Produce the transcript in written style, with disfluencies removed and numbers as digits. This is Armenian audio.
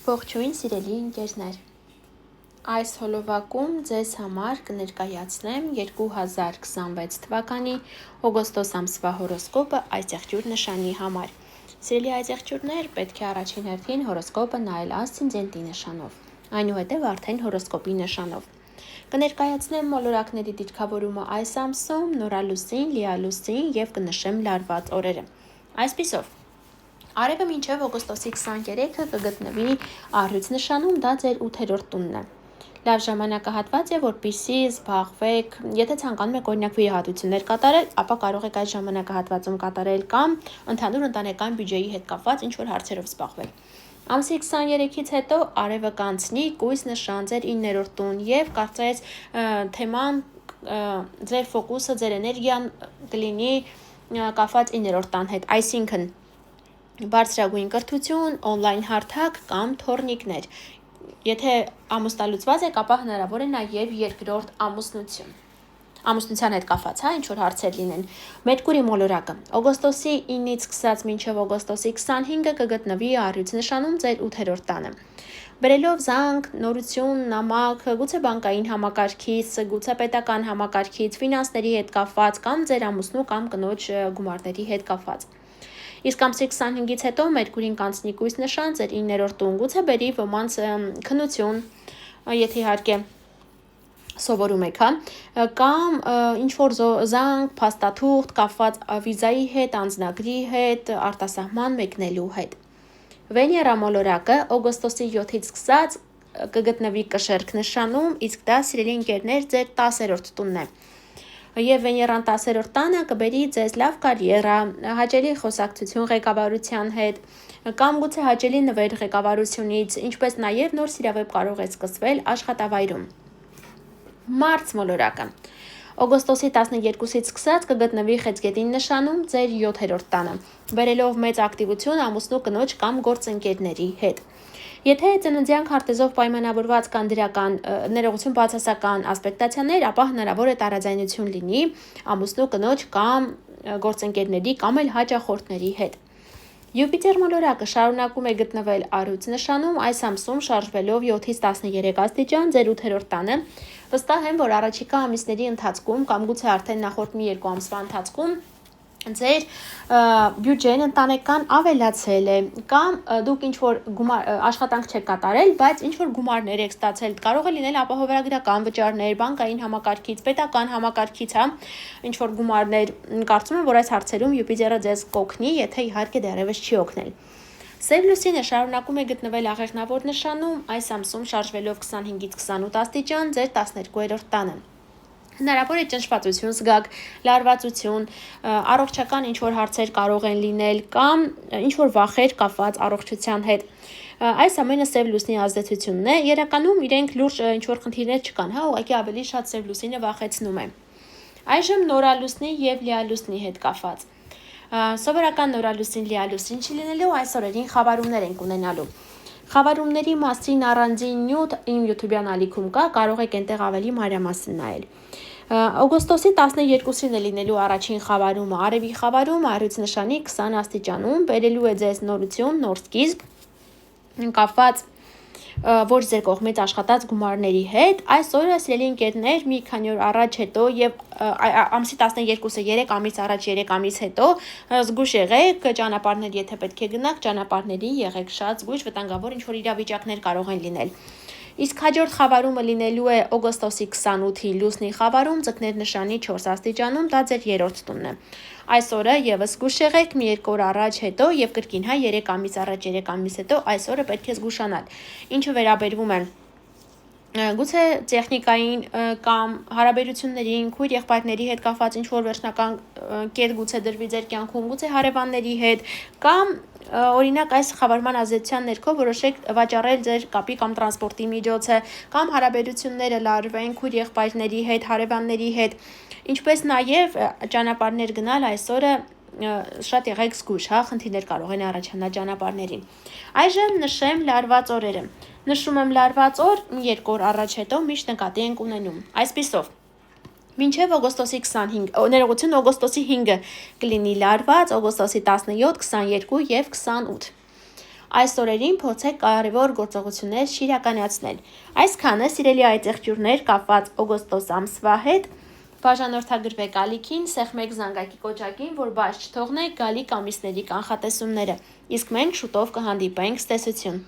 Ողջույն սիրելի ընկերներ, այս հոլովակում ձեզ համար կներկայացնեմ 2026 թվականի օգոստոս ամսվա հորոսկոպը այսեղջյուր նշանի համար։ Սիրելի այսեղջյուրներ, պետք է առաջին հերթին հորոսկոպը նայել ասցենդենտի նշանով, այնուհետև արդեն հորոսկոպի նշանով։ Կներկայացնեմ մոլորակների դիրքավորումը այս ամսում, նորալուսին, լիալուսին և կնշեմ լարված օրերը։ Այսպիսով, Արևը մինչև օգոստոսի 23-ը կգտնվի առյուծ նշանում, դա ձեր 8-րդ տունն է։ Լավ ժամանակահատված է, որպեսզի զբաղվեք, եթե ցանկանում եք օրինակ վիրահատություններ կատարել, ապա կարող եք այս ժամանակահատվածում կատարել կամ ընդհանուր ընտանեկան բյուջեի հետ կապված ինչ-որ հարցերով զբաղվել։ Ամսի 23-ից հետո արևը կանցնի կույս նշան ձեր 9-րդ տուն և կարծես թեման, ձեր ֆոկուսը, ձեր էներգիան կլինի կապված 9-րդ տան հետ, այսինքն բարձրագույն կրթություն, օնլայն հարթակ կամ թորնիկներ։ Եթե ամուսնալուծված եք, ապա հնարավոր է նաև երկրորդ ամուսնության հետ կապված, ինչ-որ հարցեր լինեն։ Մերկուրի մոլորակը օգոստոսի 9-ից սկսած մինչև օգոստոսի 25-ը կգտնվի առյուծ նշանում ձեր 8-րդ տանը։ Բերելով զանգ, նորություն, նամակ, գուցե բանկային համակարգից, գուցե պետական համակարգից, ֆինանսների հետ կապված կամ ձեր ամուսնու կամ կնոջ գումարների հետ կապված։ Իսկ ամսի 25-ից հետո Մերկուրին կանցնի կույս նշան ձեր 9-րդ տուն, գուցե բերի ոմանց քննություն, եթե իհարկե սովորում եք, կամ ինչ-որ զանգ, փաստաթուղթ կապված վիզայի հետ, անձնագրի հետ, արտասահման մեկնելու հետ։ Վեներա մոլորակը օգոստոսի 7-ից սկսած կգտնվի կշերք նշանում, իսկ դա սիրելի ընկերներ ձեր 10-րդ տունն է։ Եվ Վեներան 10-րդ տանը կբերի ձեզ լավ կարիերա, հաճելի խոսակցություն ղեկավարության հետ, կամ գուցե հաճելի նվեր ղեկավարությունից, ինչպես նաև նոր սիրավեպ կարող է սկսվել աշխատավայրում։ Մարց մոլորակը օգոստոսի 12-ից սկսած կգտնվի խեցգետին նշանում ձեր 7-րդ տանը, բերելով մեծ ակտիվություն ամուսնու կնոջ կամ գործընկերների հետ։ Եթե ծննդյան քարտեզով պայմանավորված կան դրական ներողություն բացասական ասպեկտացիաներ, ապա հնարավոր է տարաձայնություն լինի ամուսնու կնոջ կամ գործընկերների կամ էլ հաճախորդների հետ։ Յուպիտեր մոլորակը շարունակում է գտնվել առյուծ նշանում այս ամսում շարժվելով 7-ից 13 աստիճան ձեր 8-րդ տանը։ Վստահ եմ, որ առաջիկա ամիսների ընթացքում կամ գուցե արդեն նախորդ մի երկու ամսվա ընթացքում ձեր բյուջեն ընտանեկան ավելացել է կամ դուք ինչ-որ աշխատանք չեք կատարել, բայց ինչ-որ գումարներ եք ստացել, կարող է լինել ապահովագրական վճարներ, բանկային համակարգից, պետական համակարգից, ինչ-որ գումարներ, կարծում եմ, որ այս հարցերում Յուպիտերը ձեզ կօգնի, եթե իհարկե դեռևս չի օգնել։ Սև լուսինը շարունակում է գտնվել աղեղնավոր նշանում, այս ամսում շարժվելով 25-ից 28 աստիճան ձեր 12-րդ տանը։ Հնարավոր է ճնշվածություն զգաք, լարվածություն, առողջական ինչ-որ հարցեր կարող են լինել կամ ինչ-որ վախեր կապված առողջության հետ։ Այս ամենը սև լուսնի ազդեցությունն է, իրականում իրենք լուրջ ինչ-որ խնդիրներ չկան, ուղղակի ավելի շատ սև լուսինը վախեցնում է։ Այժմ նորալուսնի և լիալուսնի հետ կապված։ Սովորական նորալուսին լիալուսին չլինելու այս օրերին խավարումներ ենք ունենալու։ Խավարումների մասին առանձին նյութ իմ YouTube-յան ալիքում կա, կարող եք այնտեղ ավելի մանրամասն նայել։ Օգոստոսի 12-ին է լինելու առաջին խավարումը, արևի խավարումը առյուծ նշանի 20 աստիճանում, բերելու է ձեզ նորություն, նոր սկիզբ, կապված ոչ ձեր կողմից աշխատած գումարների հետ։ Այս օրը սիրելի ընկերներ մի քանի օր առաջ հետո եւ ամսի 12-ը 3 ամիս առաջ 3 ամիս հետո զգույշ եղեք ճանապարհներ, եթե պետք է գնաք ճանապարհների, եղեք շատ զգույշ, վտանգավոր ինչ-որ իրավիճակներ կարող են լինել։ Իսկ հաջորդ խավարումը լինելու է օգոստոսի 28-ի լուսնի խավարում ձկներ նշանի 4 աստիճանում, դա ձեր 3-րդ տունն է։ Այս օրը եւս զգույշ եղեք մի 2 օր առաջ հետո եւ կրկին 3 ամիս առաջ 3 ամիս հետո այս օրը պետք է զգուշանալ։ Ինչը վերաբերվում է գուցե տեխնիկային կամ հարաբերություններին, քույր եղբայրների հետ կապված ինչ-որ վերջնական կետ գուցե դրվի ձեր կյանքում, գուցե հարևանների հետ կամ օրինակ այս խավարման ազդեցության ներքո որոշեք վաճառել ձեր կապի կամ տրանսպորտի միջոցը կամ հարաբերությունները լարվեն քույր եղբայրների հետ, հարևանների հետ, ինչպես նաև ճանապարհներ գնալ այս օրը շատ եղեք զգույշ, խնդիրներ կարող են առաջանալ ճանապարհներին։ Այժմ նշեմ լարված օրերը։ Նշում եմ լարված օր, 2 օր առաջ հետո միշտ նկատի ենք ունենում։ Այսպիսով, մինչև օգոստոսի 25, ներողություն, օգոստոսի 5-ը կլինի լարված, օգոստոսի 17, 22 և 28։ Այս օրերին փորձեք կարևոր գործողություններ չիրականացնել։ Այսքանը, սիրելի այծեղջյուրներ, կապված օգոստոս ամսվա հետ, բաժանորդագրվեք ալիքին, սեղմեք զանգակի կոճակին, որ բաց չթողնեք գալիք ամիսների կանխատեսումները, իսկ մենք շուտով կհանդիպենք, ցտեսություն։